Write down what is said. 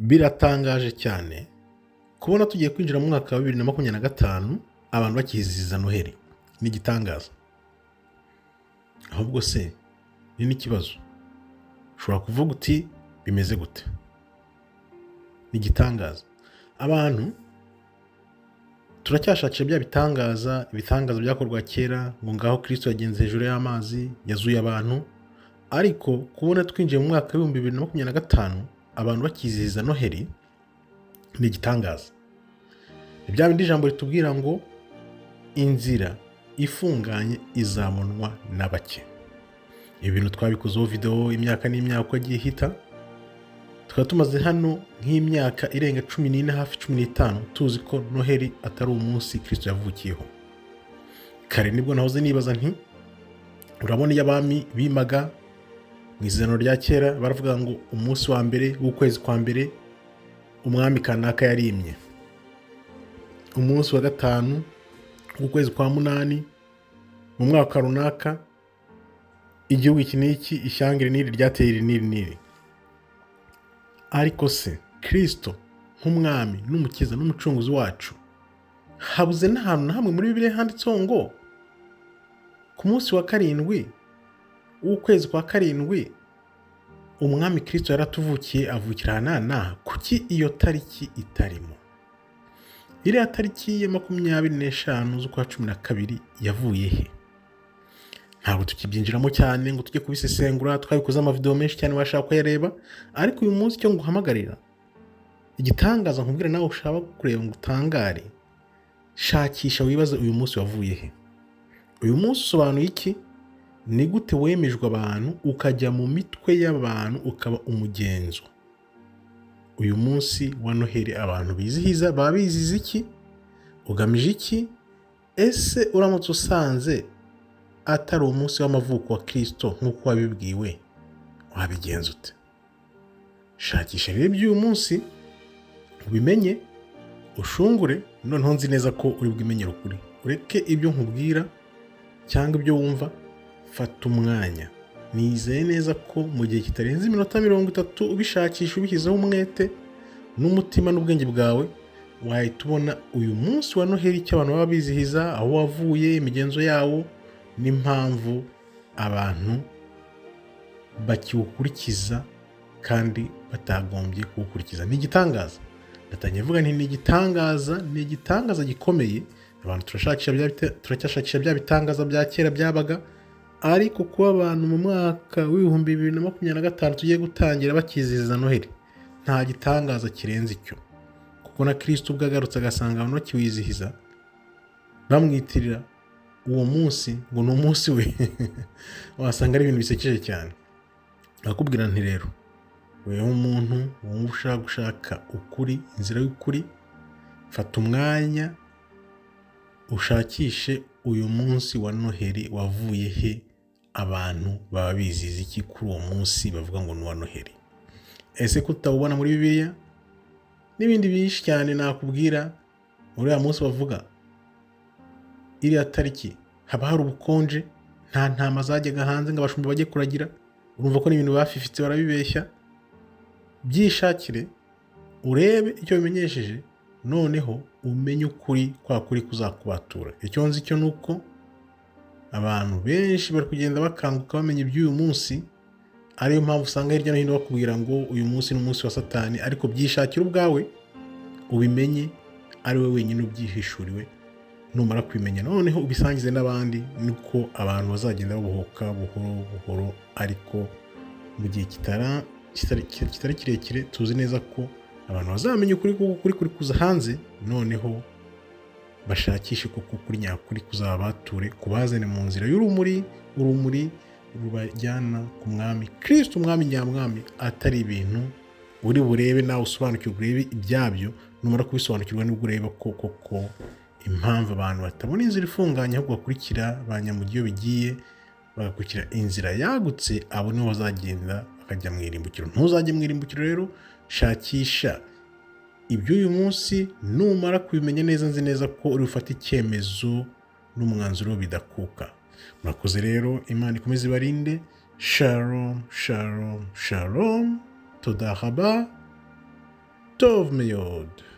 Biratangaje cyane kubona tugiye kwinjira mu mwaka wa 2025 abantu bakizihiza Noheli. Ni igitangaza. Ahubwo se ni n'ikibazo. Ushobora kuvuga uti bimeze gute? Ni igitangaza. Abantu turacyashakira bya ibitangaza byakorwa kera ngo ngaho Kristo yagenze hejuru y'amazi, yazuye abantu, ariko kubona twinjiye mu mwaka wa 2025 abantu bakizihiza Noheli ni igitangaza. Ibya bindi ijambo ritubwira ngo inzira ifunganye izamunwa na bake. Ibi bintu twabikozeho video imyaka n'imyaka uko yagiye ihita, tukaba tumaze hano nk'imyaka irenga 14 hafi 15 tuzi ko Noheli atari umunsi Kristo yavukiyeho. Kare nibwo nahoze nibaza nti urabona iyo abami bimaga mu izeno rya kera baravuga ngo umunsi wa mbere w'ukwezi kwa mbere umwami kanaka yarimye, umunsi wa gatanu w'ukwezi kwa munani mu mwaka runaka igihugu iki n'iki ishyanga n'iri ryateye iri n'iri. Ariko se Kristo nk'umwami n'umukiza n'umucunguzi wacu habuze n'ahantu na hamwe muri Bibiliya handitseho ngo ku munsi wa karindwi w'ukwezi kwa karindwi umwami Kristo yaratuvukiye avukira ahanana? Kuki iyo tariki itarimo? Iriya tariki ya 25 z'ukwa 12 yavuye he? Ntabwo tukibyinjiramo cyane ngo tujye kubisesengura, twabikoze amavideo menshi cyane bashaka kuyareba, ariko uyu munsi cyo nguhamagarira igitangaza nkubwira nawe ushaka kureba ngo utangare, shakisha wibaze uyu munsi wavuye he. Uyu munsi usobanuye iki? Ni gute wemejwe abantu ukajya mu mitwe y'abantu ukaba umugenzo? Uyu munsi wa Noheli abantu bizihiza babiziza iki? Ugamije iki? Ese uramutse usanze atari umunsi w'amavuko wa Kristo nk'uko wabibwiwe, wabigenza ute? Shakisha rero iby'uyu munsi ubimenye, ushungure, noneho nzi neza ko uri bwimenyere ukuri. Ureke ibyo nkubwira cyangwa ibyo wumva, fata umwanya. Nizeye neza ko mu gihe kitarenze iminota 30 ubishakisha ubishyizeho umwete n'umutima n'ubwenge bwawe, wahita ubona uyu munsi wa Noheli icyo abantu baba bizihiza, aho wavuye, imigenzo yawo n'impamvu abantu bakiwukurikiza kandi batagombye kuwukurikiza. Ni igitangaza. Ndatangiye vuga nti ni igitangaza gikomeye. Abantu turacyashakisha bya bitangaza bya kera byabaga, ariko kuba abantu mu mwaka w'ibihumbi 2025 tugiye gutangira bakizihiza Noheli nta gitangaza kirenze icyo. Kuko na Kristo ubwo agarutse agasanga abantu bakiwizihiza, bamwitirira uwo munsi ngo ni umunsi we wasanga ari ibintu bisekeje cyane. Nakubwira nti rero wewe umuntu wumva ushaka gushaka ukuri, inzira y'ukuri, fata umwanya ushakishe uyu munsi wa Noheli wavuye he, abantu baba bizihiza iki kuri uwo munsi bavuga ngo ni wa Noheli. Ese kutawubona muri Bibiliya? N'ibindi byinshi cyane nakubwira. Uriya munsi bavuga iriya tariki haba hari ubukonje, nta ntama zajyaga hanze ngo abashumba bajye kuragira. Urumva ko n'ibintu bafifitse barabibeshya. Byishakire urebe icyo bimenyesheje, noneho umenye ukuri kwa kuri kuzakubatura. Icyo nzi cyo nuko abantu benshi bari kugenda bakanguka bamenye iby'uyu munsi, ariyo mpamvu usanga hirya no hino bakubwira ngo uyu munsi ni umunsi wa Satani, ariko byishakira ubwawe ubimenye, ari we wenyine ubyihishuriwe. Numara kubimenya noneho ubisangize n'abandi, niko abantu bazagenda babohoka buhoro buhoro. Ariko mu gihe kitari kirekire tuzi neza ko abantu bazamenya ukuri kuri kuza hanze, noneho bashakishe kuko kuri nyakuri kuzabature, kubazane mu nzira y'urumuri, urumuri rubajyana ku mwami Kristo, umwami nyamwami, atari ibintu uri burebe nawe usobanukirwe urebe ibyabyo. Numara kubisobanukirwa nibwo ureba ko koko impamvu abantu batabona inzira ifunganye ahubwo bakurikira banyamugiyo bigiye, bagakurikira inzira yagutse, abo nibo bazagenda bakajya mu irimbukiro. Ntuzajye mu irimbukiro rero, shakisha iby'uyu munsi. Numara kubimenya neza, nzi neza ko uri bufate icyemezo n'umwanzuro bidakuka. Murakoze rero, Imana ikomeze ibarinde. Shalom, shalom, shalom. Toda haba. Tov Meyod.